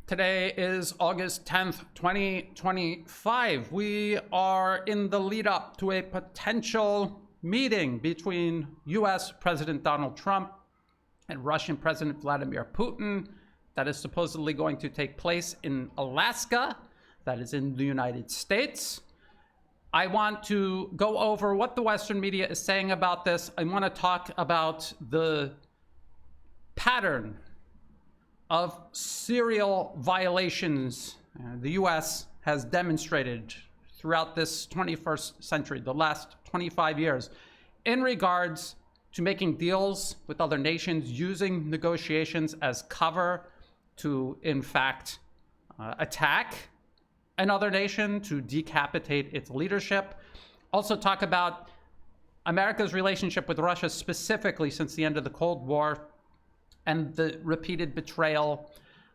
Today is August 10th, 2025. We are in the lead up to a potential meeting between US President Donald Trump and Russian President Vladimir Putin that is supposedly going to take place in Alaska, that is in the United States. I want to go over what the Western media is saying about this. I want to talk about the pattern of serial violations the US has demonstrated throughout this 21st century, the last 25 years, in regards to making deals with other nations, using negotiations as cover to, in fact, attack another nation, to decapitate its leadership. Also talk about America's relationship with Russia, specifically since the end of the Cold War, and the repeated betrayal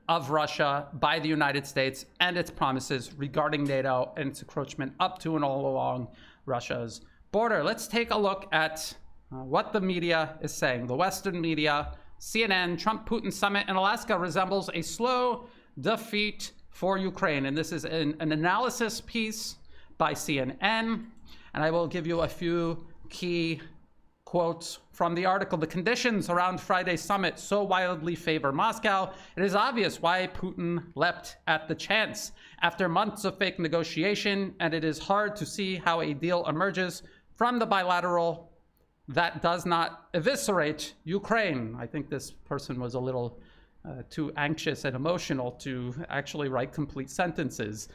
of Russia by the United States and its promises regarding NATO and its encroachment up to and all along Russia's border. Let's take a look at what the media is saying. The Western media, CNN, Trump-Putin summit in Alaska resembles a slow defeat for Ukraine. And this is an analysis piece by CNN. And I will give you a few key quotes from the article. The conditions around Friday's summit so wildly favor Moscow. It is obvious why Putin leapt at the chance. After months of fake negotiation, and it is hard to see how a deal emerges from the bilateral that does not eviscerate Ukraine. I think this person was a little too anxious and emotional to actually write complete sentences.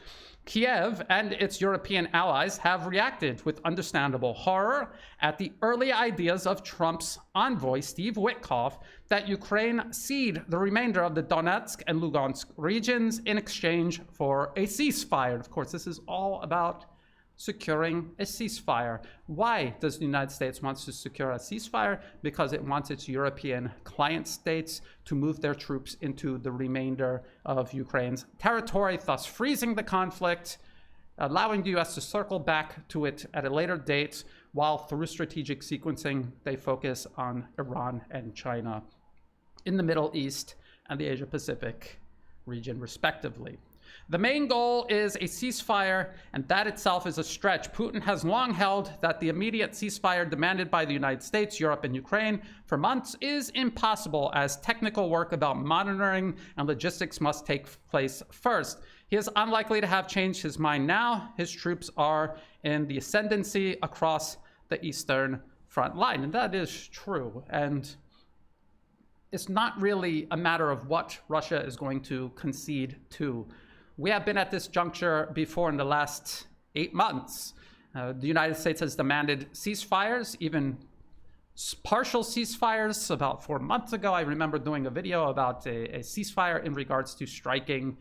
Kiev and its European allies have reacted with understandable horror at the early ideas of Trump's envoy, Steve Witkoff, that Ukraine cede the remainder of the Donetsk and Lugansk regions in exchange for a ceasefire. Of course, this is all about securing a ceasefire. Why does the United States want to secure a ceasefire? Because it wants its European client states to move their troops into the remainder of Ukraine's territory, thus freezing the conflict, allowing the US to circle back to it at a later date, while through strategic sequencing, they focus on Iran and China in the Middle East and the Asia-Pacific region, respectively. The main goal is a ceasefire, and that itself is a stretch. Putin has long held that the immediate ceasefire demanded by the United States, Europe, and Ukraine for months is impossible, as technical work about monitoring and logistics must take place first. He is unlikely to have changed his mind now. His troops are in the ascendancy across the eastern front line, and that is true. And it's not really a matter of what Russia is going to concede to. We have been at this juncture before in the last 8 months. The United States has demanded ceasefires, even partial ceasefires. About 4 months ago, I remember doing a video about a ceasefire in regards to striking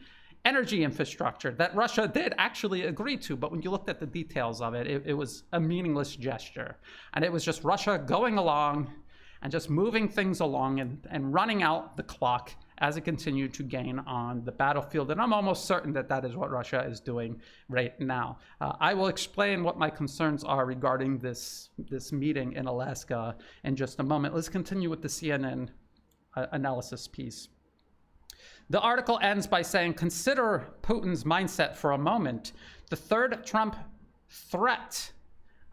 energy infrastructure that Russia did actually agree to. But when you looked at the details of it, it was a meaningless gesture. And it was just Russia going along and just moving things along and running out the clock as it continued to gain on the battlefield. And I'm almost certain that that is what Russia is doing right now. I will explain what my concerns are regarding this meeting in Alaska in just a moment. Let's continue with the CNN analysis piece. The article ends by saying, consider Putin's mindset for a moment. The third Trump threat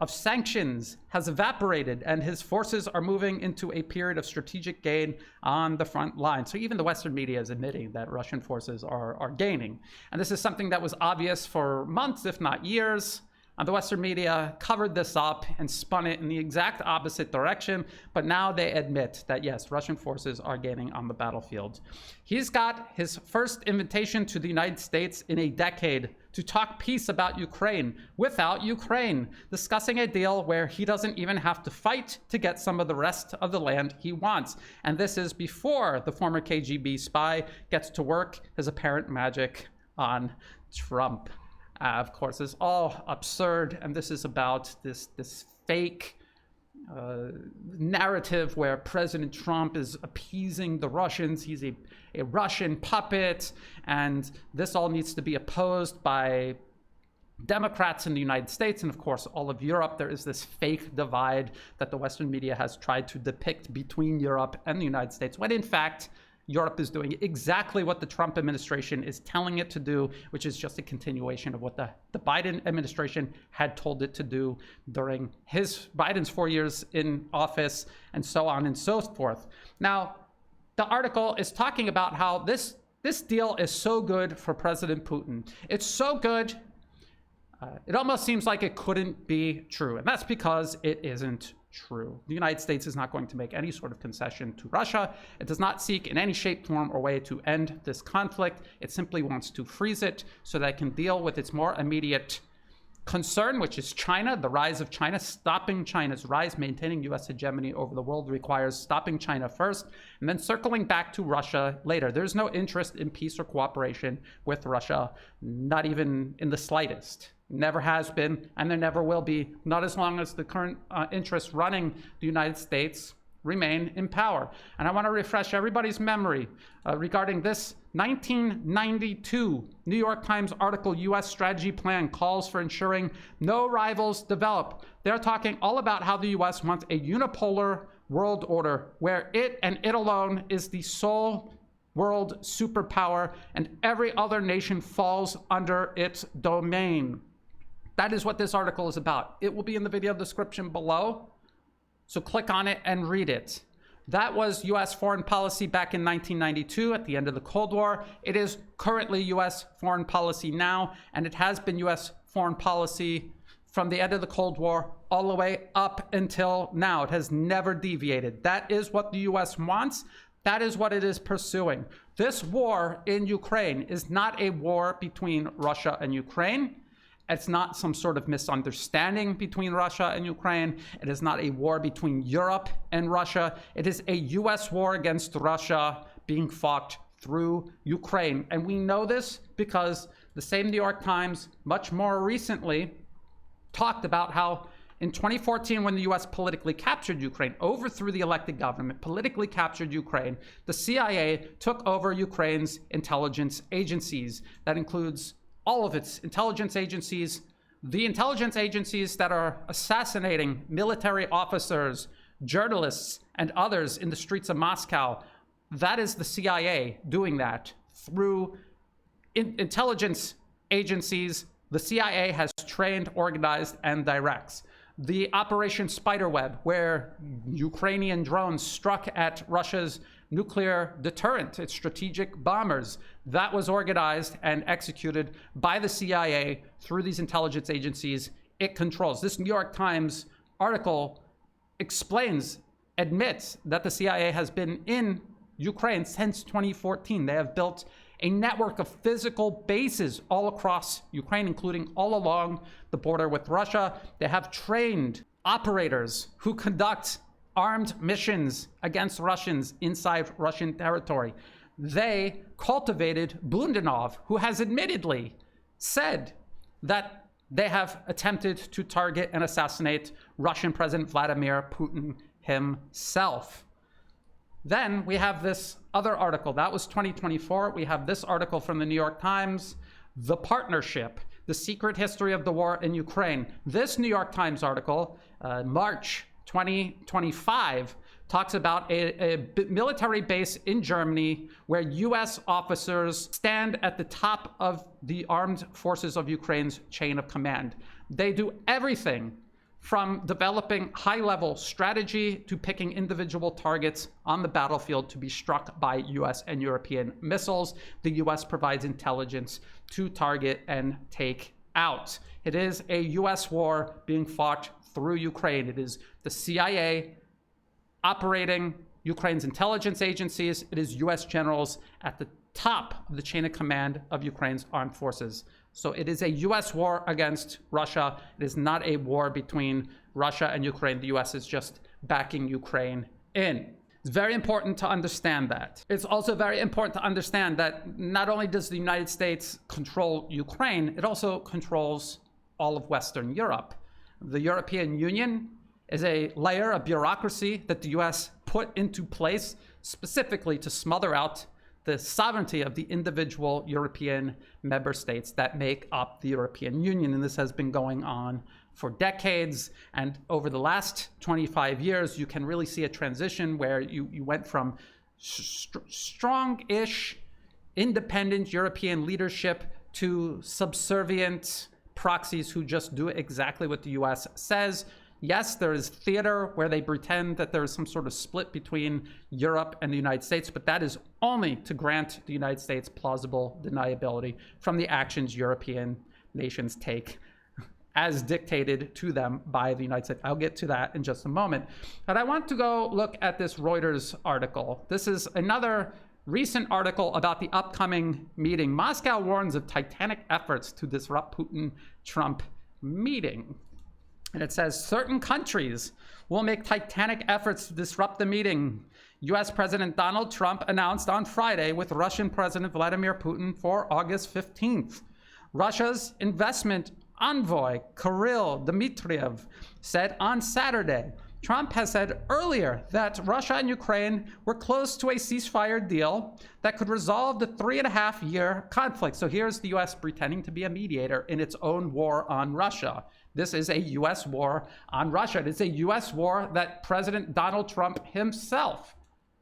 of sanctions has evaporated, and his forces are moving into a period of strategic gain on the front line. So even the Western media is admitting that Russian forces are gaining. And this is something that was obvious for months, if not years. And the Western media covered this up and spun it in the exact opposite direction. But now they admit that, yes, Russian forces are gaining on the battlefield. He's got his first invitation to the United States in a decade to talk peace about Ukraine without Ukraine, discussing a deal where he doesn't even have to fight to get some of the rest of the land he wants. And this is before the former KGB spy gets to work his apparent magic on Trump. Of course, it's all absurd, and this is about this fake narrative where President Trump is appeasing the Russians. He's a Russian puppet, and this all needs to be opposed by Democrats in the United States and, of course, all of Europe. There is this fake divide that the Western media has tried to depict between Europe and the United States, when in fact, Europe is doing exactly what the Trump administration is telling it to do, which is just a continuation of what the Biden administration had told it to do during Biden's 4 years in office, and so on and so forth. Now, the article is talking about how this deal is so good for President Putin. It's so good, it almost seems like it couldn't be true. And that's because it isn't true. The United States is not going to make any sort of concession to Russia. It does not seek in any shape, form, or way to end this conflict. It simply wants to freeze it so that it can deal with its more immediate concern, which is China, the rise of China. Stopping China's rise, maintaining U.S. hegemony over the world requires stopping China first and then circling back to Russia later. There's no interest in peace or cooperation with Russia, not even in the slightest. Never has been, and there never will be, not as long as the current interests running the United States remain in power. And I want to refresh everybody's memory regarding this 1992 New York Times article, U.S. strategy plan calls for ensuring no rivals develop. They're talking all about how the U.S. wants a unipolar world order where it and it alone is the sole world superpower and every other nation falls under its domain. That is what this article is about. It will be in the video description below, so click on it and read it. That was U.S. foreign policy back in 1992 at the end of the Cold War. It is currently U.S. foreign policy now, and it has been U.S. foreign policy from the end of the Cold War all the way up until now. It has never deviated. That is what the U.S. wants. That is what it is pursuing. This war in Ukraine is not a war between Russia and Ukraine. It's not some sort of misunderstanding between Russia and Ukraine. It is not a war between Europe and Russia. It is a U.S. war against Russia being fought through Ukraine. And we know this because the same New York Times, much more recently, talked about how in 2014, when the U.S. politically captured Ukraine, overthrew the elected government, politically captured Ukraine, the CIA took over Ukraine's intelligence agencies. That includes all of its intelligence agencies, the intelligence agencies that are assassinating military officers, journalists, and others in the streets of Moscow. That is the CIA doing that through intelligence agencies the CIA has trained, organized, and directs. The Operation Spiderweb, where Ukrainian drones struck at Russia's nuclear deterrent, its strategic bombers, that was organized and executed by the CIA through these intelligence agencies it controls. This New York Times article admits that the CIA has been in Ukraine since 2014. They have built a network of physical bases all across Ukraine, including all along the border with Russia. They have trained operators who conduct armed missions against Russians inside Russian territory. They cultivated Bundanov, who has admittedly said that they have attempted to target and assassinate Russian President Vladimir Putin himself. Then we have this other article. That was 2024. We have this article from the New York Times, The Partnership, The Secret History of the War in Ukraine. This New York Times article, March 2025, talks about a military base in Germany where U.S. officers stand at the top of the armed forces of Ukraine's chain of command. They do everything from developing high-level strategy to picking individual targets on the battlefield to be struck by U.S. and European missiles. The U.S. provides intelligence to target and take out. It is a U.S. war being fought through Ukraine. It is the CIA operating Ukraine's intelligence agencies. It is U.S. generals at the top of the chain of command of Ukraine's armed forces. So it is a U.S. war against Russia. It is not a war between Russia and Ukraine. The U.S. is just backing Ukraine in. It's very important to understand that. It's also very important to understand that not only does the United States control Ukraine, it also controls all of Western Europe. The European Union is a layer of bureaucracy that the U.S. put into place specifically to smother out the sovereignty of the individual European member states that make up the European Union. And this has been going on for decades. And over the last 25 years, you can really see a transition where you went from strong-ish independent European leadership to subservient proxies who just do exactly what the US says. Yes, there is theater where they pretend that there is some sort of split between Europe and the United States, but that is only to grant the United States plausible deniability from the actions European nations take as dictated to them by the United States. I'll get to that in just a moment. But I want to go look at this Reuters article. This is another recent article about the upcoming meeting. Moscow warns of titanic efforts to disrupt Putin-Trump meeting. And it says, certain countries will make titanic efforts to disrupt the meeting U.S. President Donald Trump announced on Friday with Russian President Vladimir Putin for August 15th. Russia's investment envoy, Kirill Dmitriev, said on Saturday, Trump has said earlier that Russia and Ukraine were close to a ceasefire deal that could resolve the 3.5-year conflict. So here's the U.S. pretending to be a mediator in its own war on Russia. This is a U.S. war on Russia. It is a U.S. war that President Donald Trump himself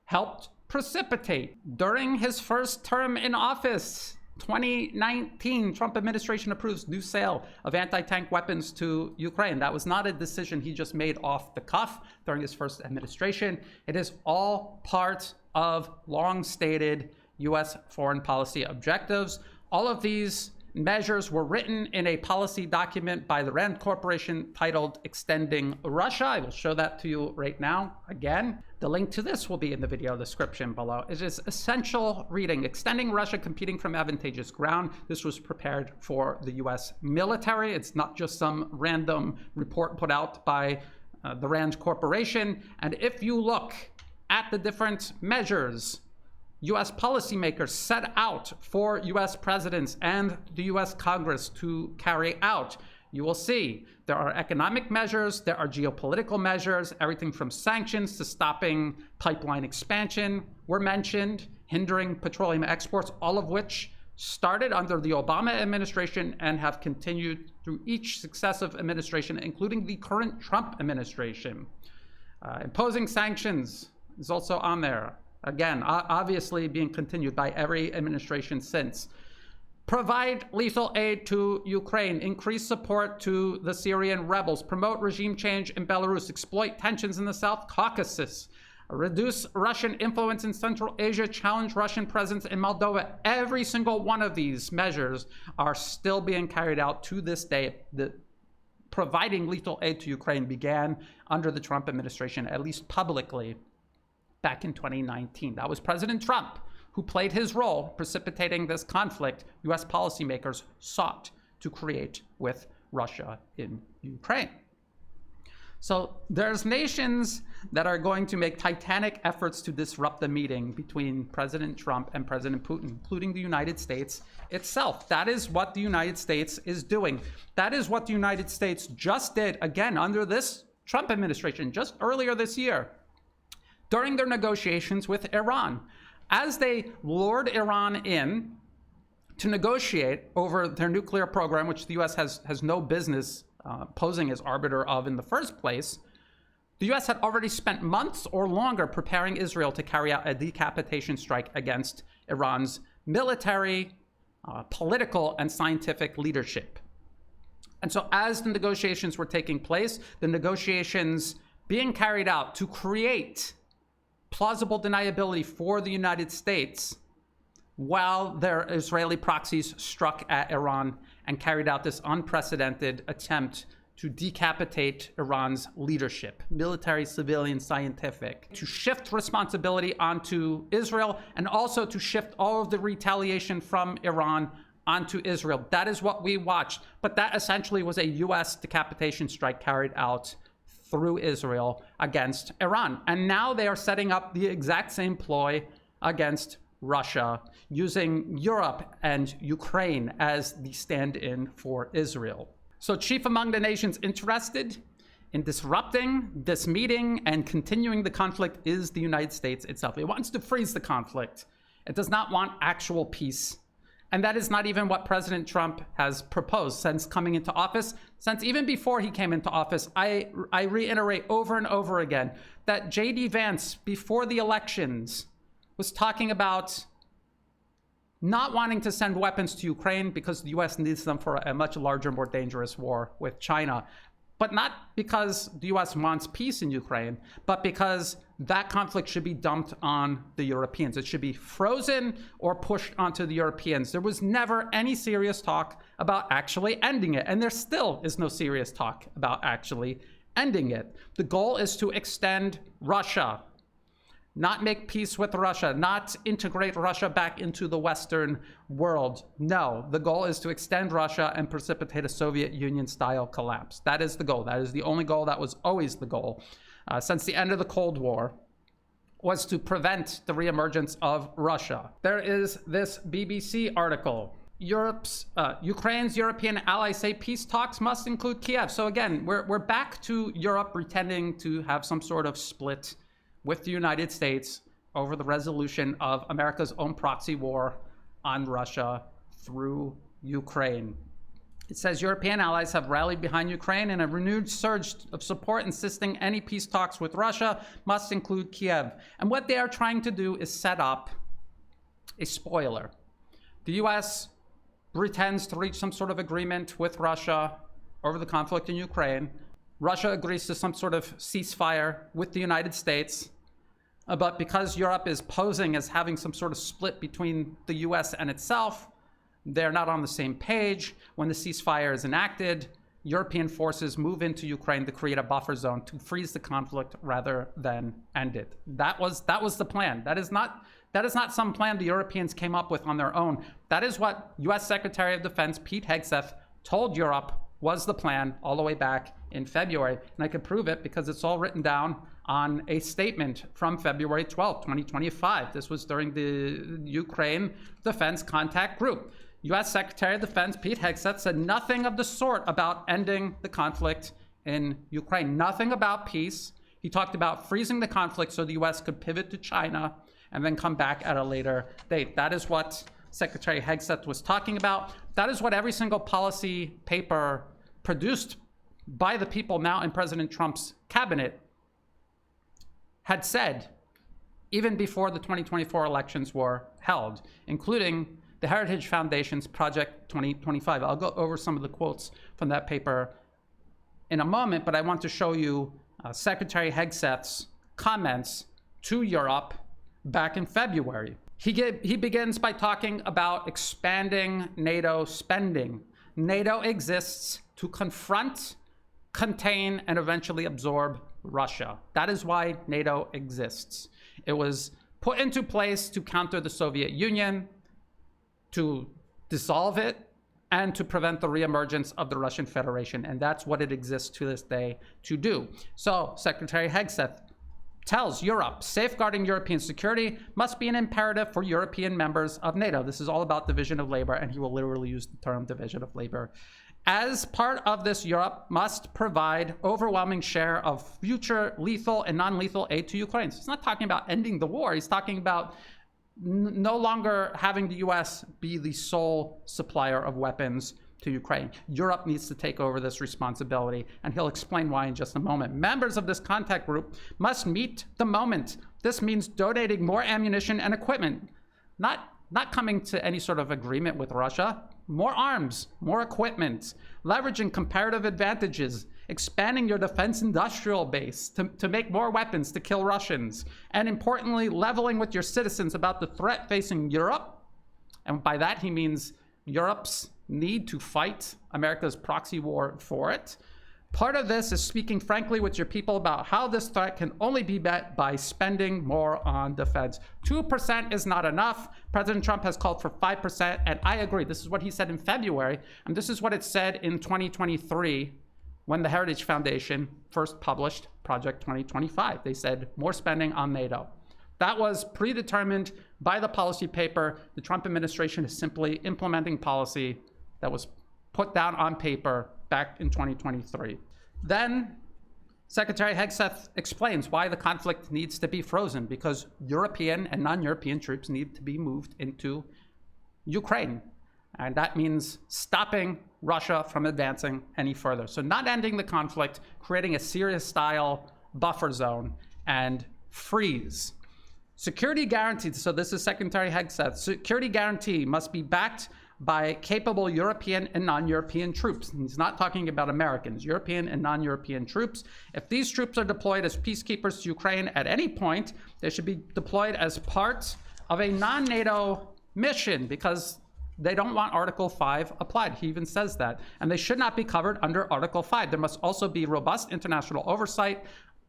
helped precipitate during his first term in office. 2019, Trump administration approves new sale of anti-tank weapons to Ukraine. That was not a decision he just made off the cuff during his first administration. It is all part of long-stated U.S. foreign policy objectives. All of these measures were written in a policy document by the Rand Corporation titled Extending Russia. I will show that to you right now again. The link to this will be in the video description below. It is essential reading. Extending Russia, competing from advantageous ground. This was prepared for the U.S. military. It's not just some random report put out by the Rand Corporation. And if you look at the different measures U.S. policymakers set out for U.S. presidents and the U.S. Congress to carry out, you will see there are economic measures, there are geopolitical measures, everything from sanctions to stopping pipeline expansion were mentioned, hindering petroleum exports, all of which started under the Obama administration and have continued through each successive administration, including the current Trump administration. Imposing sanctions is also on there. Again, obviously being continued by every administration since. Provide lethal aid to Ukraine, increase support to the Syrian rebels, promote regime change in Belarus, exploit tensions in the South Caucasus, reduce Russian influence in Central Asia, challenge Russian presence in Moldova. Every single one of these measures are still being carried out to this day. Providing lethal aid to Ukraine began under the Trump administration, at least publicly, back in 2019. That was President Trump who played his role precipitating this conflict U.S. policymakers sought to create with Russia in Ukraine. So there's nations that are going to make titanic efforts to disrupt the meeting between President Trump and President Putin, including the United States itself. That is what the United States is doing. That is what the United States just did, again, under this Trump administration, just earlier this year, during their negotiations with Iran. As they lured Iran in to negotiate over their nuclear program, which the U.S. has no business posing as arbiter of in the first place, the U.S. had already spent months or longer preparing Israel to carry out a decapitation strike against Iran's military, political, and scientific leadership. And so as the negotiations were taking place, the negotiations being carried out to create plausible deniability for the United States while their Israeli proxies struck at Iran and carried out this unprecedented attempt to decapitate Iran's leadership, military, civilian, scientific, to shift responsibility onto Israel and also to shift all of the retaliation from Iran onto Israel. That is what we watched. But that essentially was a U.S. decapitation strike carried out through Israel against Iran. And now they are setting up the exact same ploy against Russia, using Europe and Ukraine as the stand-in for Israel. So chief among the nations interested in disrupting this meeting and continuing the conflict is the United States itself. It wants to freeze the conflict. It does not want actual peace. And that is not even what President Trump has proposed since coming into office. Since even before he came into office, I reiterate over and over again that J.D. Vance, before the elections, was talking about not wanting to send weapons to Ukraine because the US needs them for a much larger, more dangerous war with China. But not because the US wants peace in Ukraine, but because that conflict should be dumped on the Europeans. It should be frozen or pushed onto the Europeans. There was never any serious talk about actually ending it. And there still is no serious talk about actually ending it. The goal is to extend Russia, not make peace with Russia, not integrate Russia back into the Western world. No, the goal is to extend Russia and precipitate a Soviet Union-style collapse. That is the goal. That is the only goal. That was always the goal since the end of the Cold War, was to prevent the reemergence of Russia. There is this BBC article. Ukraine's European allies say peace talks must include Kiev. So again, we're back to Europe pretending to have some sort of split with the United States over the resolution of America's own proxy war on Russia through Ukraine. It says European allies have rallied behind Ukraine in a renewed surge of support, insisting any peace talks with Russia must include Kiev. And what they are trying to do is set up a spoiler. The US pretends to reach some sort of agreement with Russia over the conflict in Ukraine. Russia agrees to some sort of ceasefire with the United States. But because Europe is posing as having some sort of split between the US and itself, they're not on the same page. When the ceasefire is enacted, European forces move into Ukraine to create a buffer zone to freeze the conflict rather than end it. That was the plan. That is not some plan the Europeans came up with on their own. That is what US Secretary of Defense Pete Hegseth told Europe was the plan all the way back in February. And I could prove it because it's all written down on a statement from February 12, 2025. This was during the Ukraine Defense Contact Group. US Secretary of Defense Pete Hegseth said nothing of the sort about ending the conflict in Ukraine, nothing about peace. He talked about freezing the conflict so the US could pivot to China and then come back at a later date. That is what Secretary Hegseth was talking about. That is what every single policy paper produced by the people now in President Trump's cabinet had said, even before the 2024 elections were held, including the Heritage Foundation's Project 2025. I'll go over some of the quotes from that paper in a moment, but I want to show you Secretary Hegseth's comments to Europe back in February. He begins by talking about expanding NATO spending. NATO exists to confront, contain, and eventually absorb Russia. That is why NATO exists. It was put into place to counter the Soviet Union, to dissolve it, and to prevent the reemergence of the Russian Federation. And that's what it exists to this day to do. So Secretary Hegseth tells Europe, safeguarding European security must be an imperative for European members of NATO. This is all about division of labor, and he will literally use the term division of labor. As part of this, Europe must provide overwhelming share of future lethal and non-lethal aid to Ukraine. So he's not talking about ending the war. He's talking about no longer having the US be the sole supplier of weapons to Ukraine. Europe needs to take over this responsibility, and he'll explain why in just a moment. Members of this contact group must meet the moment. This means donating more ammunition and equipment, not coming to any sort of agreement with Russia. More arms, more equipment, leveraging comparative advantages, expanding your defense industrial base to make more weapons to kill Russians, and importantly, leveling with your citizens about the threat facing Europe. And by that, he means Europe's need to fight America's proxy war for it. Part of this is speaking frankly with your people about how this threat can only be met by spending more on defense. 2% is not enough. President Trump has called for 5%, and I agree. This is what he said in February, and this is what it said in 2023 when the Heritage Foundation first published Project 2025. They said more spending on NATO. That was predetermined by the policy paper. The Trump administration is simply implementing policy that was put down on paper back in 2023. Then Secretary Hegseth explains why the conflict needs to be frozen, because European and non-European troops need to be moved into Ukraine. And that means stopping Russia from advancing any further. So not ending the conflict, creating a Syria-style buffer zone and freeze. Security guaranteed, so this is Secretary Hegseth, security guarantee must be backed by capable European and non-European troops. And he's not talking about Americans, European and non-European troops. If these troops are deployed as peacekeepers to Ukraine at any point, they should be deployed as part of a non-NATO mission because they don't want Article 5 applied. He even says that. And they should not be covered under Article 5. There must also be robust international oversight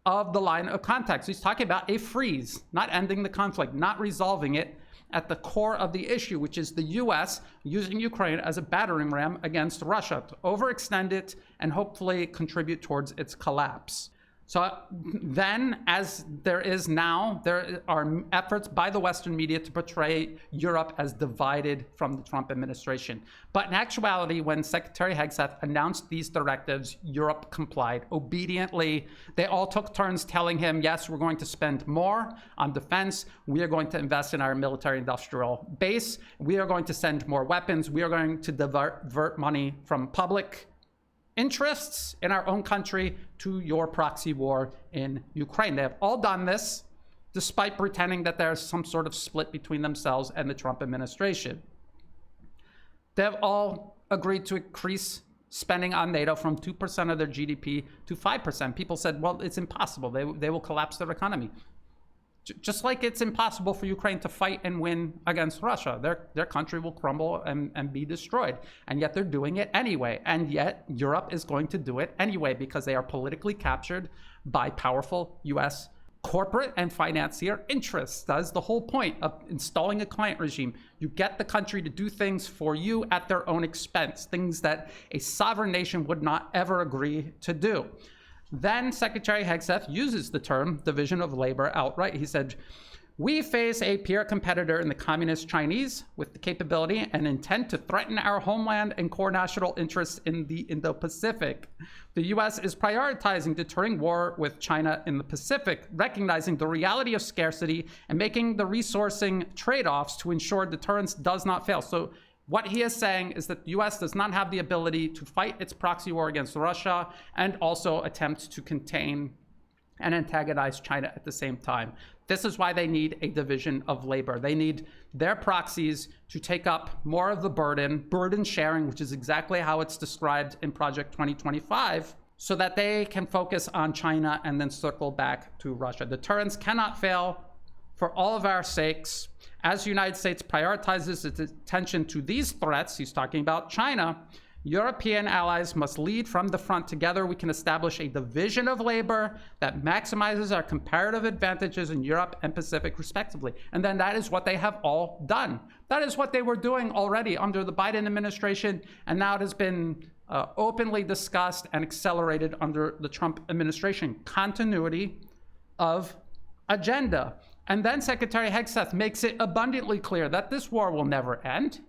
of the line of contact. So he's talking about a freeze, not ending the conflict, not resolving it at the core of the issue, which is the US using Ukraine as a battering ram against Russia to overextend it and hopefully contribute towards its collapse. So then, as there is now, there are efforts by the Western media to portray Europe as divided from the Trump administration. But in actuality, when Secretary Hegseth announced these directives, Europe complied obediently. They all took turns telling him, yes, we're going to spend more on defense. We are going to invest in our military-industrial base. We are going to send more weapons. We are going to divert money from public interests in our own country to your proxy war in Ukraine. They have all done this despite pretending that there's some sort of split between themselves and the Trump administration. They have all agreed to increase spending on NATO from 2% of their GDP to 5%. People said, well, it's impossible. They will collapse their economy. Just like it's impossible for Ukraine to fight and win against Russia. Their country will crumble and be destroyed. And yet they're doing it anyway. And yet Europe is going to do it anyway because they are politically captured by powerful US corporate and financier interests. That's the whole point of installing a client regime. You get the country to do things for you at their own expense, things that a sovereign nation would not ever agree to do. Then Secretary Hegseth uses the term division of labor outright. He said, we face a peer competitor in the communist Chinese with the capability and intent to threaten our homeland and core national interests in the Indo-Pacific. The US is prioritizing deterring war with China in the Pacific, recognizing the reality of scarcity and making the resourcing trade-offs to ensure deterrence does not fail. So what he is saying is that the US does not have the ability to fight its proxy war against Russia and also attempt to contain and antagonize China at the same time. This is why they need a division of labor. They need their proxies to take up more of the burden sharing, which is exactly how it's described in Project 2025, so that they can focus on China and then circle back to Russia. Deterrence cannot fail for all of our sakes. As the United States prioritizes its attention to these threats, he's talking about China, European allies must lead from the front. Together, we can establish a division of labor that maximizes our comparative advantages in Europe and Pacific, respectively. And then that is what they have all done. That is what they were doing already under the Biden administration, and now it has been openly discussed and accelerated under the Trump administration. Continuity of agenda. And then Secretary Hegseth makes it abundantly clear that this war will never end.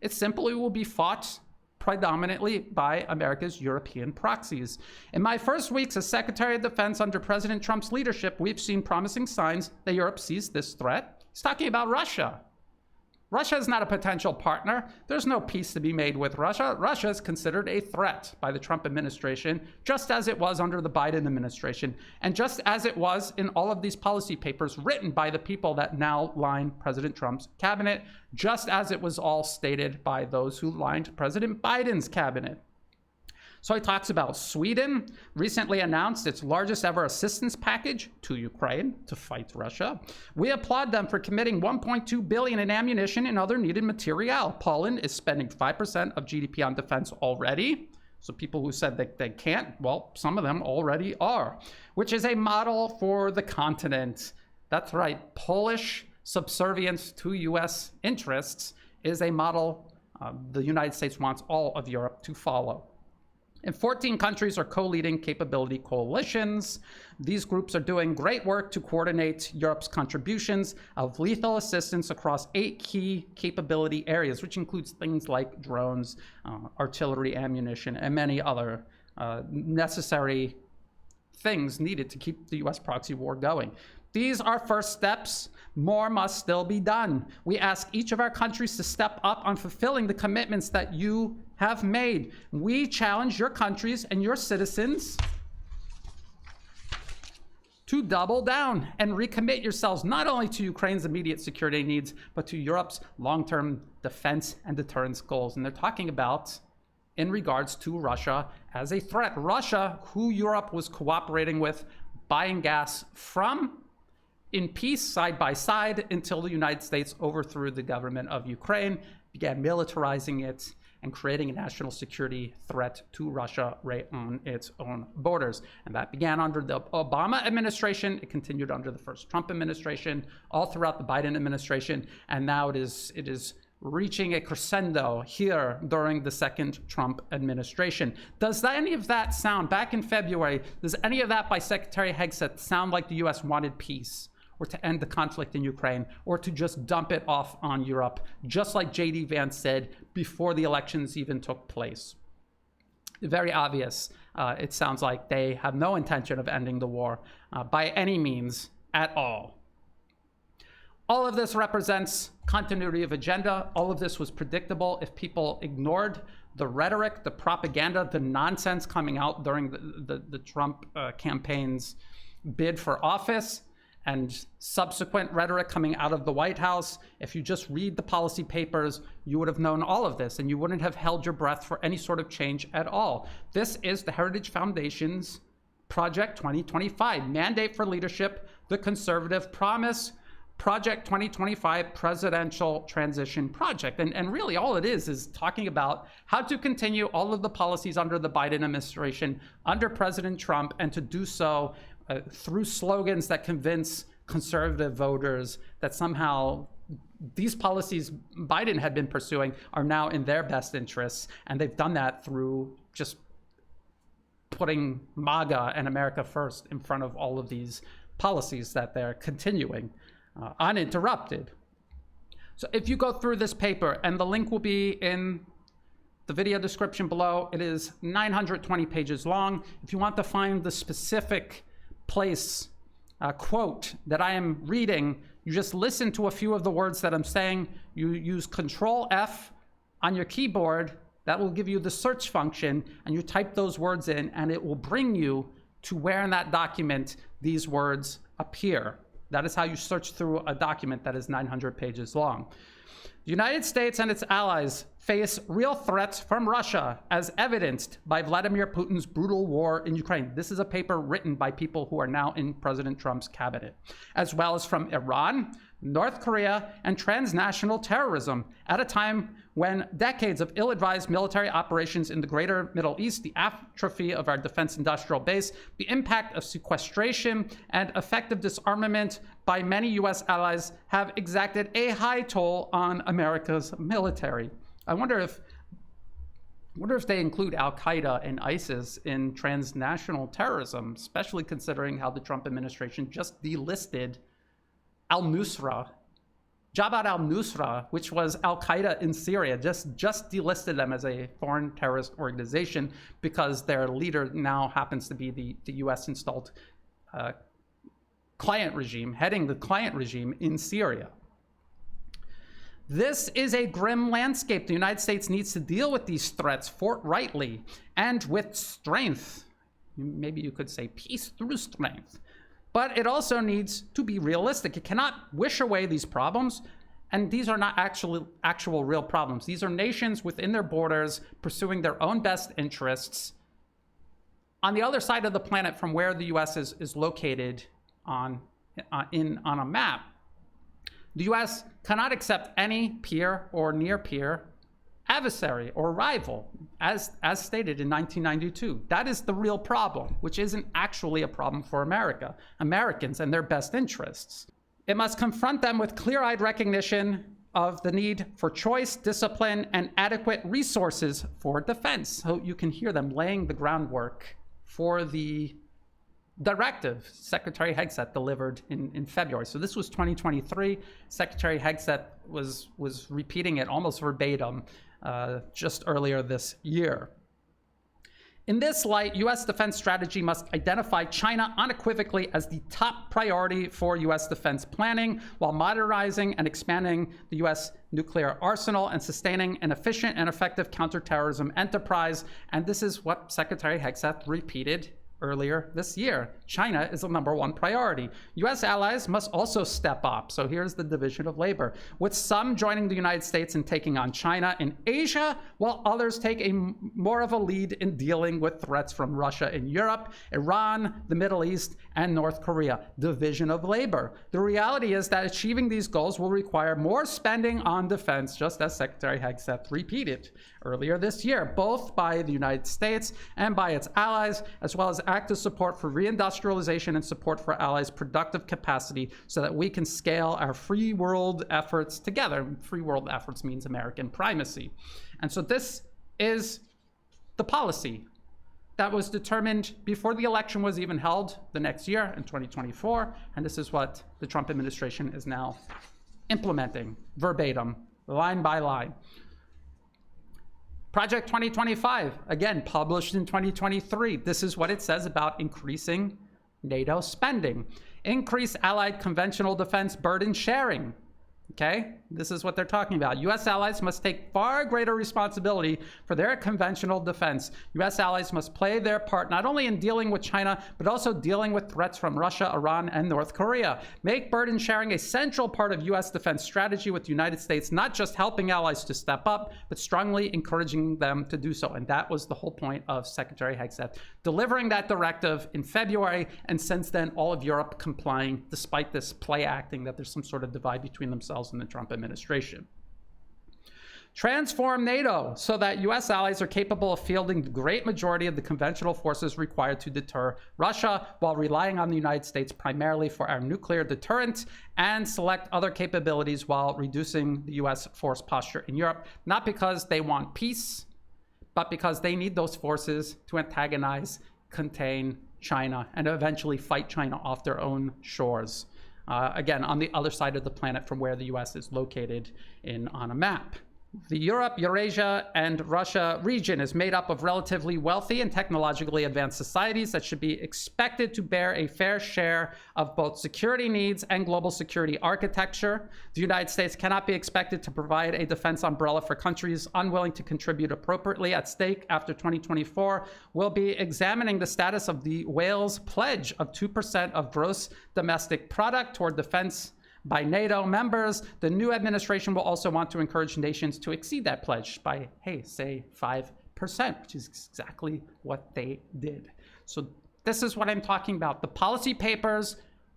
It simply will be fought predominantly by America's European proxies. In my first weeks as Secretary of Defense under President Trump's leadership, we've seen promising signs that Europe sees this threat. He's talking about Russia. Russia is not a potential partner. There's no peace to be made with Russia. Russia is considered a threat by the Trump administration, just as it was under the Biden administration, and just as it was in all of these policy papers written by the people that now line President Trump's cabinet, just as it was all stated by those who lined President Biden's cabinet. So he talks about Sweden recently announced its largest ever assistance package to Ukraine to fight Russia. We applaud them for committing $1.2 billion in ammunition and other needed material. Poland is spending 5% of GDP on defense already. So people who said that they can't, well, some of them already are, which is a model for the continent. That's right, Polish subservience to US interests is a model the United States wants all of Europe to follow. And 14 countries are co-leading capability coalitions. These groups are doing great work to coordinate Europe's contributions of lethal assistance across 8 key capability areas, which includes things like drones, artillery ammunition, and many other necessary things needed to keep the US proxy war going. These are first steps. More must still be done. We ask each of our countries to step up on fulfilling the commitments that you have made. We challenge your countries and your citizens to double down and recommit yourselves not only to Ukraine's immediate security needs, but to Europe's long-term defense and deterrence goals. And they're talking about in regards to Russia as a threat. Russia, who Europe was cooperating with, buying gas from in peace side by side until the United States overthrew the government of Ukraine, began militarizing it, and creating a national security threat to Russia right on its own borders. And that began under the Obama administration. It continued under the first Trump administration, all throughout the Biden administration. And now it is reaching a crescendo here during the second Trump administration. Does any of that sound, back in February, does any of that by Secretary Hegseth sound like the US wanted peace, or to end the conflict in Ukraine, or to just dump it off on Europe, just like J.D. Vance said before the elections even took place? Very obvious. It sounds like they have no intention of ending the war by any means at all. All of this represents continuity of agenda. All of this was predictable if people ignored the rhetoric, the propaganda, the nonsense coming out during the Trump campaign's bid for office, and subsequent rhetoric coming out of the White House. If you just read the policy papers, you would have known all of this, and you wouldn't have held your breath for any sort of change at all. This is the Heritage Foundation's Project 2025, Mandate for Leadership, the Conservative Promise, Project 2025 Presidential Transition Project. And really all it is talking about how to continue all of the policies under the Biden administration, under President Trump, and to do so through slogans that convince conservative voters that somehow these policies Biden had been pursuing are now in their best interests. And they've done that through just putting MAGA and America first in front of all of these policies that they're continuing uninterrupted. So if you go through this paper, and the link will be in the video description below, it is 920 pages long. If you want to find the specific place, quote that I am reading, you just listen to a few of the words that I'm saying. You use Control F on your keyboard. That will give you the search function, and you type those words in, and it will bring you to where in that document these words appear. That is how you search through a document that is 900 pages long. The United States and its allies face real threats from Russia, as evidenced by Vladimir Putin's brutal war in Ukraine. This is a paper written by people who are now in President Trump's cabinet, as well as from Iran, North Korea, and transnational terrorism at a time when decades of ill-advised military operations in the greater Middle East, the atrophy of our defense industrial base, the impact of sequestration, and effective disarmament by many U.S. allies have exacted a high toll on America's military. I wonder if they include Al-Qaeda and ISIS in transnational terrorism, especially considering how the Trump administration just delisted al-Nusra, Jabhat al-Nusra, which was Al-Qaeda in Syria, just delisted them as a foreign terrorist organization because their leader now happens to be the U.S. installed client regime, heading the client regime in Syria. This is a grim landscape. The United States needs to deal with these threats forthrightly and with strength. Maybe you could say peace through strength. But it also needs to be realistic. It cannot wish away these problems, and these are not actual real problems. These are nations within their borders pursuing their own best interests on the other side of the planet from where the U.S. is located on a map. The U.S. cannot accept any peer or near peer adversary or rival, as stated in 1992. That is the real problem, which isn't actually a problem for Americans and their best interests. It must confront them with clear-eyed recognition of the need for choice, discipline, and adequate resources for defense. So you can hear them laying the groundwork for the directive Secretary Hegseth delivered in February. So this was 2023. Secretary Hegseth was repeating it almost verbatim just earlier this year. In this light, U.S. defense strategy must identify China unequivocally as the top priority for U.S. defense planning, while modernizing and expanding the U.S. nuclear arsenal and sustaining an efficient and effective counterterrorism enterprise. And this is what Secretary Hegseth repeated earlier this year. China is the #1 priority. US allies must also step up. So here's the division of labor, with some joining the United States in taking on China in Asia, while others take more of a lead in dealing with threats from Russia in Europe, Iran, the Middle East, and North Korea. Division of labor. The reality is that achieving these goals will require more spending on defense, just as Secretary Hegseth repeated earlier this year, both by the United States and by its allies, as well as active support for reindustrialization and support for allies' productive capacity so that we can scale our free world efforts together. Free world efforts means American primacy. And so this is the policy that was determined before the election was even held the next year in 2024. And this is what the Trump administration is now implementing verbatim, line by line. Project 2025, again, published in 2023. This is what it says about increasing NATO spending. Increase allied conventional defense burden sharing. Okay, this is what they're talking about. U.S. allies must take far greater responsibility for their conventional defense. U.S. allies must play their part not only in dealing with China, but also dealing with threats from Russia, Iran, and North Korea. Make burden sharing a central part of U.S. defense strategy, with the United States not just helping allies to step up, but strongly encouraging them to do so. And that was the whole point of Secretary Hegseth delivering that directive in February, and since then, all of Europe complying, despite this play acting that there's some sort of divide between themselves and the Trump administration. Transform NATO so that U.S. allies are capable of fielding the great majority of the conventional forces required to deter Russia, while relying on the United States primarily for our nuclear deterrent, and select other capabilities while reducing the U.S. force posture in Europe, not because they want peace, but because they need those forces to antagonize, contain China, and eventually fight China off their own shores. Again, on the other side of the planet from where the US is located on a map. The Europe, Eurasia, and Russia region is made up of relatively wealthy and technologically advanced societies that should be expected to bear a fair share of both security needs and global security architecture. The United States cannot be expected to provide a defense umbrella for countries unwilling to contribute appropriately. At stake after 2024 will be examining the status of the Wales pledge of 2% of gross domestic product toward defense by NATO members. The new administration will also want to encourage nations to exceed that pledge by, hey, say 5%, which is exactly what they did. So this is what I'm talking about. The policy papers,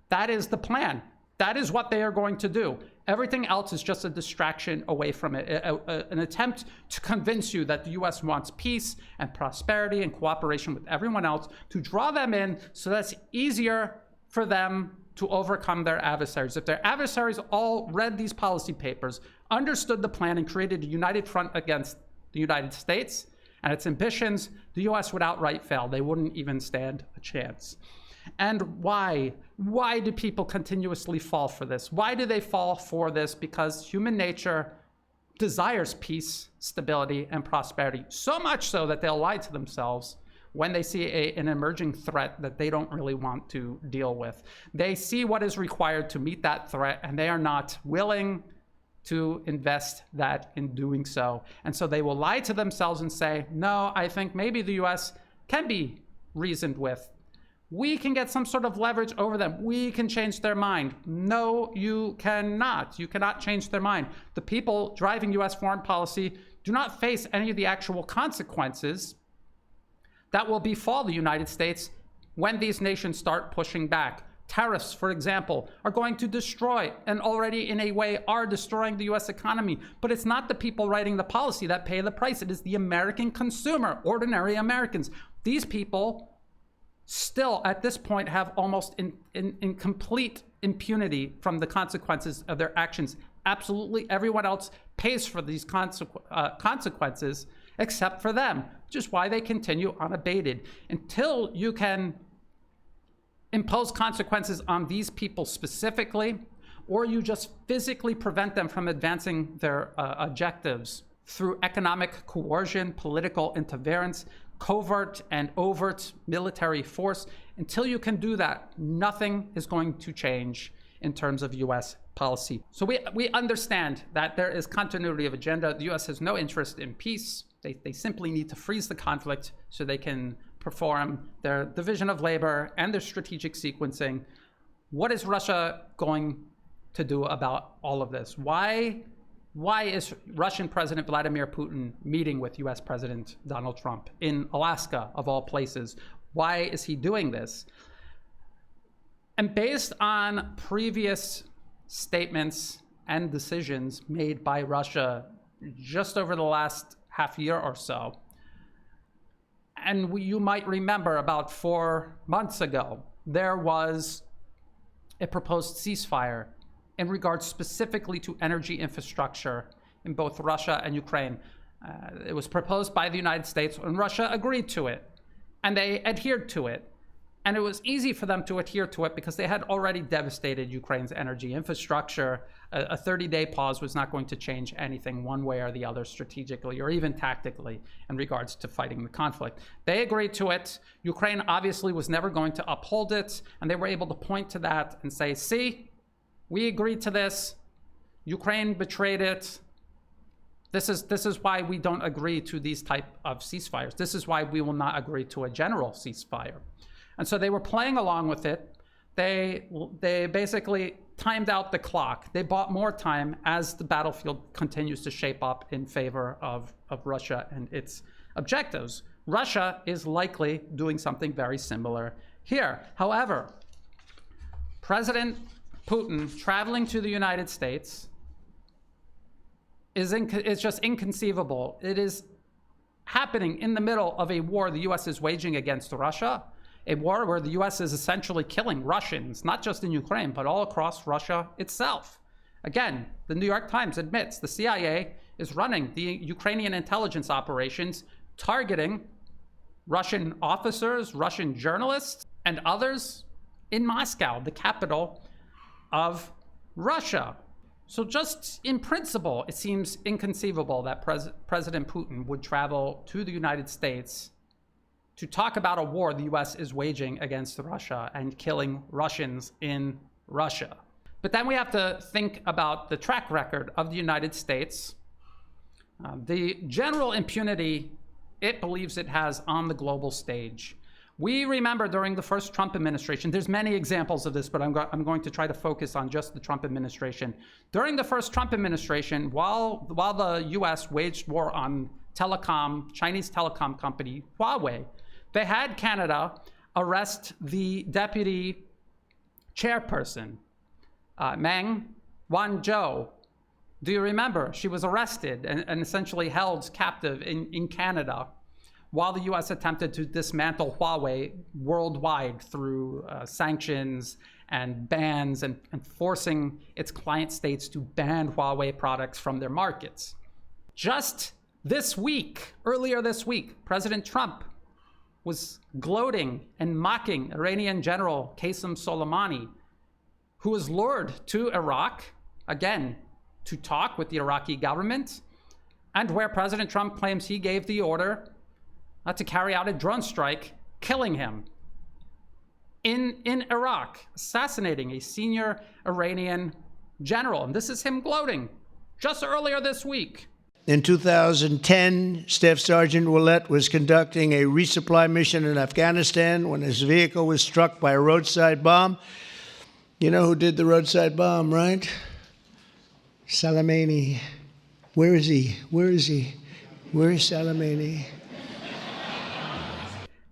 that is the plan. That is what they are going to do. Everything else is just a distraction away from it, an attempt to convince you that the US wants peace and prosperity and cooperation with everyone else, to draw them in so that's easier for them to overcome their adversaries. If their adversaries all read these policy papers, understood the plan, and created a united front against the United States and its ambitions, the US would outright fail. They wouldn't even stand a chance. And why? Why do people continuously fall for this? Why do they fall for this? Because human nature desires peace, stability, and prosperity, so much so that they'll lie to themselves when they see an emerging threat that they don't really want to deal with. They see what is required to meet that threat, and they are not willing to invest that in doing so. And so they will lie to themselves and say, no, I think maybe the US can be reasoned with. We can get some sort of leverage over them. We can change their mind. No, you cannot. You cannot change their mind. The people driving US foreign policy do not face any of the actual consequences that will befall the United States when these nations start pushing back. Tariffs, for example, are going to destroy, and already in a way are destroying, the US economy. But it's not the people writing the policy that pay the price. It is the American consumer, ordinary Americans. These people still, at this point, have almost in complete impunity from the consequences of their actions. Absolutely everyone else pays for these consequences except for them, which is why they continue unabated. Until you can impose consequences on these people specifically, or you just physically prevent them from advancing their objectives through economic coercion, political interference, covert and overt military force, until you can do that, nothing is going to change in terms of US policy. So we understand that there is continuity of agenda. The US has no interest in peace. They simply need to freeze the conflict so they can perform their division of labor and their strategic sequencing. What is Russia going to do about all of this? Why is Russian President Vladimir Putin meeting with US President Donald Trump in Alaska, of all places? Why is he doing this? And based on previous statements and decisions made by Russia just over the last half year or so, and you might remember about 4 months ago, there was a proposed ceasefire in regards specifically to energy infrastructure in both Russia and Ukraine. It was proposed by the United States, and Russia agreed to it, and they adhered to it. And it was easy for them to adhere to it because they had already devastated Ukraine's energy infrastructure. A 30-day pause was not going to change anything one way or the other strategically or even tactically in regards to fighting the conflict. They agreed to it. Ukraine obviously was never going to uphold it, and they were able to point to that and say, see, we agreed to this. Ukraine betrayed it. This is why we don't agree to these type of ceasefires. This is why we will not agree to a general ceasefire. And so they were playing along with it. They basically timed out the clock. They bought more time as the battlefield continues to shape up in favor of Russia and its objectives. Russia is likely doing something very similar here. However, President Putin traveling to the United States is just inconceivable. It is happening in the middle of a war the US is waging against Russia. A war where the US is essentially killing Russians, not just in Ukraine, but all across Russia itself. Again, the New York Times admits the CIA is running the Ukrainian intelligence operations, targeting Russian officers, Russian journalists, and others in Moscow, the capital of Russia. So just in principle, it seems inconceivable that President Putin would travel to the United States to talk about a war the US is waging against Russia and killing Russians in Russia. But then we have to think about the track record of the United States, the general impunity it believes it has on the global stage. We remember during the first Trump administration, there's many examples of this, but I'm going to try to focus on just the Trump administration. During the first Trump administration, while the US waged war on Chinese telecom company Huawei, they had Canada arrest the deputy chairperson, Meng Wanzhou. Do you remember? She was arrested and essentially held captive in Canada while the US attempted to dismantle Huawei worldwide through sanctions and bans and forcing its client states to ban Huawei products from their markets. Just this week, earlier this week, President Trump was gloating and mocking Iranian General Qasem Soleimani, who was lured to Iraq, again, to talk with the Iraqi government, and where President Trump claims he gave the order to carry out a drone strike, killing him in Iraq, assassinating a senior Iranian general. And this is him gloating just earlier this week. In 2010, Staff Sergeant Willett was conducting a resupply mission in Afghanistan when his vehicle was struck by a roadside bomb. You know who did the roadside bomb, right? Soleimani. Where is he? Where is he? Where is Soleimani?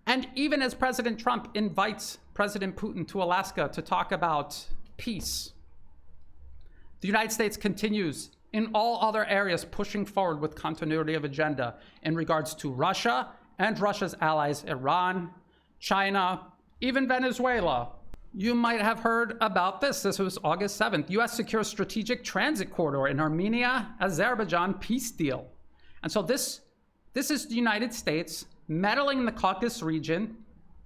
And even as President Trump invites President Putin to Alaska to talk about peace, the United States continues in all other areas pushing forward with continuity of agenda in regards to Russia and Russia's allies, Iran, China, even Venezuela. You might have heard about this. This was August 7th. U.S. secures strategic transit corridor in Armenia-Azerbaijan peace deal. And so this is the United States meddling in the Caucasus region,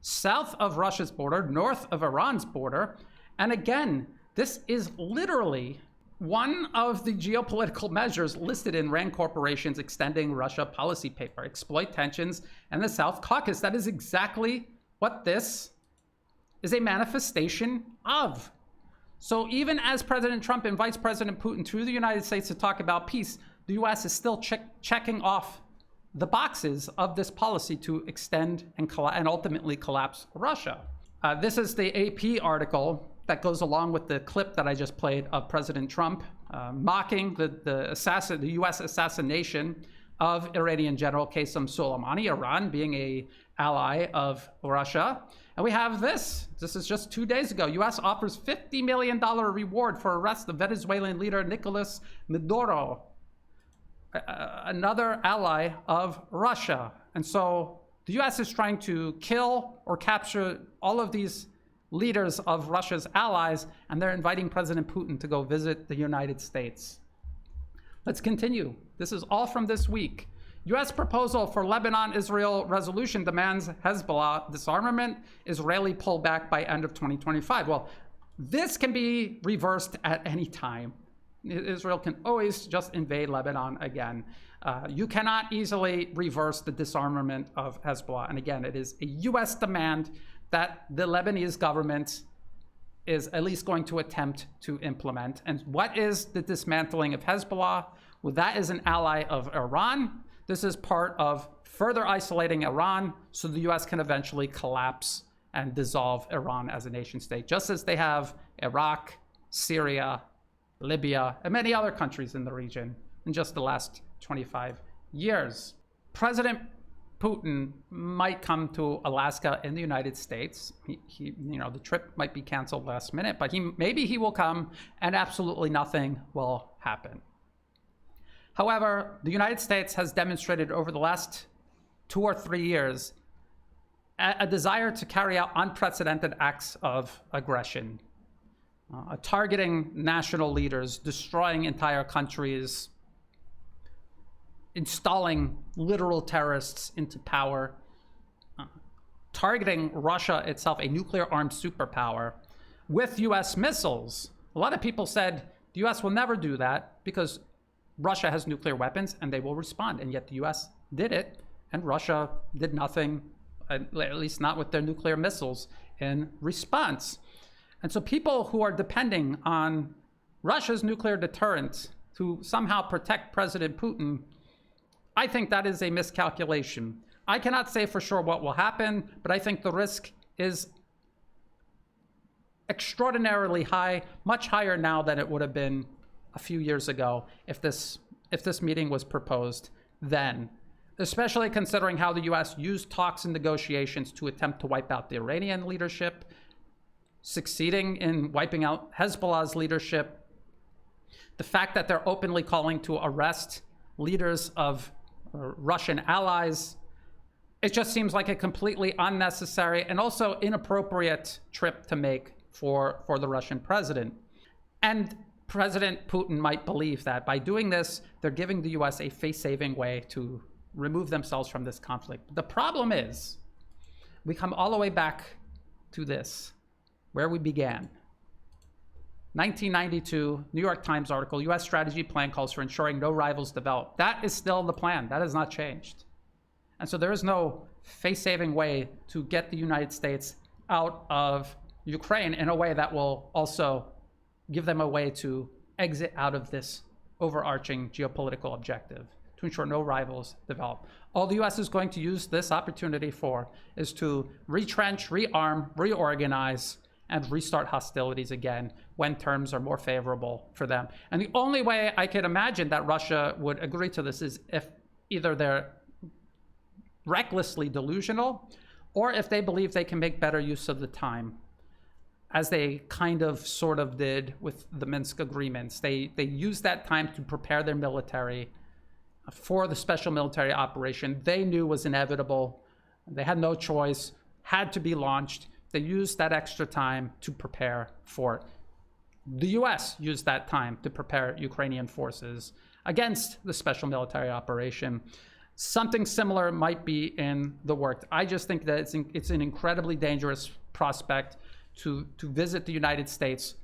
south of Russia's border, north of Iran's border. And again, this is literally one of the geopolitical measures listed in RAND Corporation's Extending Russia policy paper, exploit tensions in the South Caucasus. That is exactly what this is a manifestation of. So even as President Trump invites President Putin to the United States to talk about peace, the US is still checking off the boxes of this policy to extend and ultimately collapse Russia. This is the AP article that goes along with the clip that I just played of President Trump mocking the U.S. assassination of Iranian General Qasem Soleimani, Iran being an ally of Russia. And we have this. This is just 2 days ago. U.S. offers $50 million reward for arrest of Venezuelan leader Nicolas Maduro, another ally of Russia. And so the U.S. is trying to kill or capture all of these leaders of Russia's allies, and they're inviting President Putin to go visit the United States. Let's continue. This is all from this week. U.S. proposal for Lebanon-Israel resolution demands Hezbollah disarmament, Israeli pullback by end of 2025. Well, this can be reversed at any time. Israel can always just invade Lebanon again. You cannot easily reverse the disarmament of Hezbollah. And again, it is a U.S. demand that the Lebanese government is at least going to attempt to implement. And what is the dismantling of Hezbollah? Well, that is an ally of Iran. This is part of further isolating Iran so the U.S. can eventually collapse and dissolve Iran as a nation state, just as they have Iraq, Syria, Libya, and many other countries in the region in just the last 25 years. President Putin might come to Alaska in the United States. The trip might be canceled last minute, but maybe he will come and absolutely nothing will happen. However, the United States has demonstrated over the last 2 or 3 years a desire to carry out unprecedented acts of aggression, targeting national leaders, destroying entire countries, installing literal terrorists into power, targeting Russia itself, a nuclear-armed superpower, with U.S. missiles. A lot of people said the U.S. will never do that because Russia has nuclear weapons and they will respond. And yet the U.S. did it, and Russia did nothing, at least not with their nuclear missiles, in response. And so people who are depending on Russia's nuclear deterrent to somehow protect President Putin, I think that is a miscalculation. I cannot say for sure what will happen, but I think the risk is extraordinarily high, much higher now than it would have been a few years ago if this meeting was proposed then, especially considering how the U.S. used talks and negotiations to attempt to wipe out the Iranian leadership, succeeding in wiping out Hezbollah's leadership, the fact that they're openly calling to arrest leaders of Russian allies. It just seems like a completely unnecessary and also inappropriate trip to make for the Russian president. And President Putin might believe that by doing this, they're giving the U.S. a face-saving way to remove themselves from this conflict. The problem is, we come all the way back to this, where we began. 1992, New York Times article, U.S. strategy plan calls for ensuring no rivals develop. That is still the plan. That has not changed. And so there is no face-saving way to get the United States out of Ukraine in a way that will also give them a way to exit out of this overarching geopolitical objective, to ensure no rivals develop. All the U.S. is going to use this opportunity for is to retrench, rearm, reorganize, and restart hostilities again when terms are more favorable for them. And the only way I could imagine that Russia would agree to this is if either they're recklessly delusional or if they believe they can make better use of the time, as they sort of did with the Minsk agreements. They used that time to prepare their military for the special military operation they knew was inevitable. They had no choice, had to be launched. They used that extra time to prepare for it. The U.S. used that time to prepare Ukrainian forces against the special military operation. Something similar might be in the works. I just think that it's an incredibly dangerous prospect to visit the United States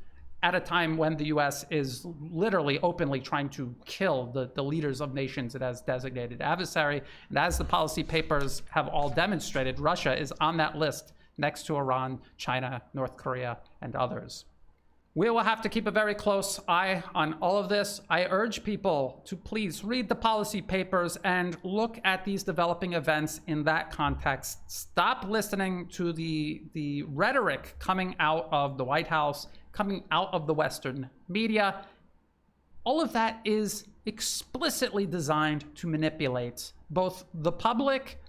at a time when the U.S. is literally openly trying to kill the leaders of nations it has designated adversary. And as the policy papers have all demonstrated, Russia is on that list next to Iran, China, North Korea, and others. We will have to keep a very close eye on all of this. I urge people to please read the policy papers and look at these developing events in that context. Stop listening to the rhetoric coming out of the White House, coming out of the Western media. All of that is explicitly designed to manipulate both the public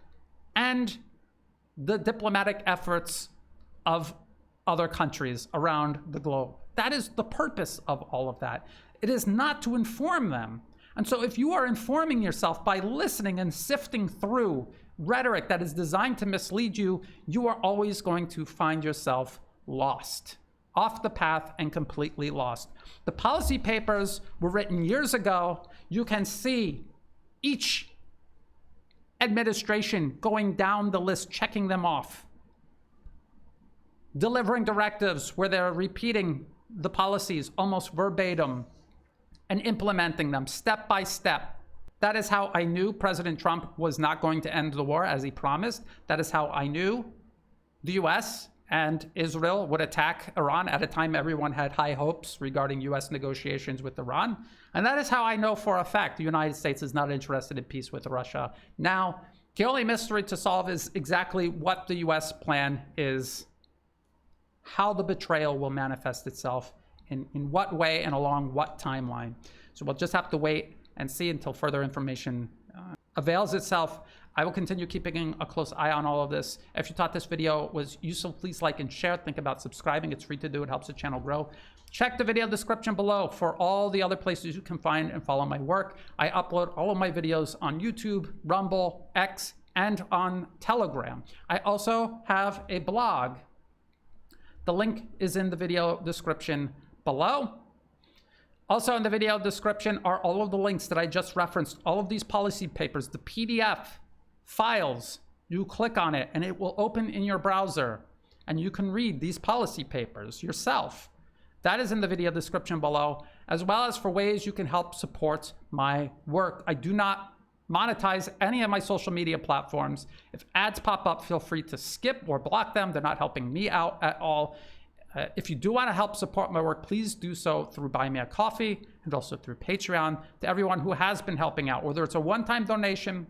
and the diplomatic efforts of other countries around the globe. That is the purpose of all of that. It is not to inform them. And so if you are informing yourself by listening and sifting through rhetoric that is designed to mislead you, you are always going to find yourself lost, off the path and completely lost. The policy papers were written years ago. You can see each administration going down the list, checking them off, delivering directives where they're repeating the policies almost verbatim and implementing them step by step. That is how I knew President Trump was not going to end the war as he promised. That is how I knew the US and Israel would attack Iran at a time everyone had high hopes regarding US negotiations with Iran. And that is how I know for a fact the United States is not interested in peace with Russia. Now, the only mystery to solve is exactly what the US plan is, how the betrayal will manifest itself, in what way and along what timeline. So we'll just have to wait and see until further information avails itself. I will continue keeping a close eye on all of this. If you thought this video was useful, please like and share. Think about subscribing. It's free to do. It helps the channel grow. Check the video description below for all the other places you can find and follow my work. I upload all of my videos on YouTube, Rumble, X, and on Telegram. I also have a blog. The link is in the video description below. Also in the video description are all of the links that I just referenced, all of these policy papers, the PDF files. You click on it and it will open in your browser and you can read these policy papers yourself. That is in the video description below, as well as for ways you can help support my work. I do not monetize any of my social media platforms. If ads pop up, feel free to skip or block them. They're not helping me out at all. If you do want to help support my work, please do so through Buy Me a Coffee and also through Patreon. To everyone who has been helping out, whether it's a one-time donation,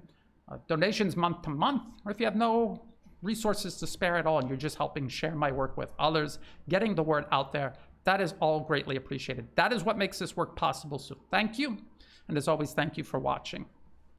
donations month to month, or if you have no resources to spare at all and you're just helping share my work with others, getting the word out there, that is all greatly appreciated. That is what makes this work possible. So thank you. And as always, thank you for watching.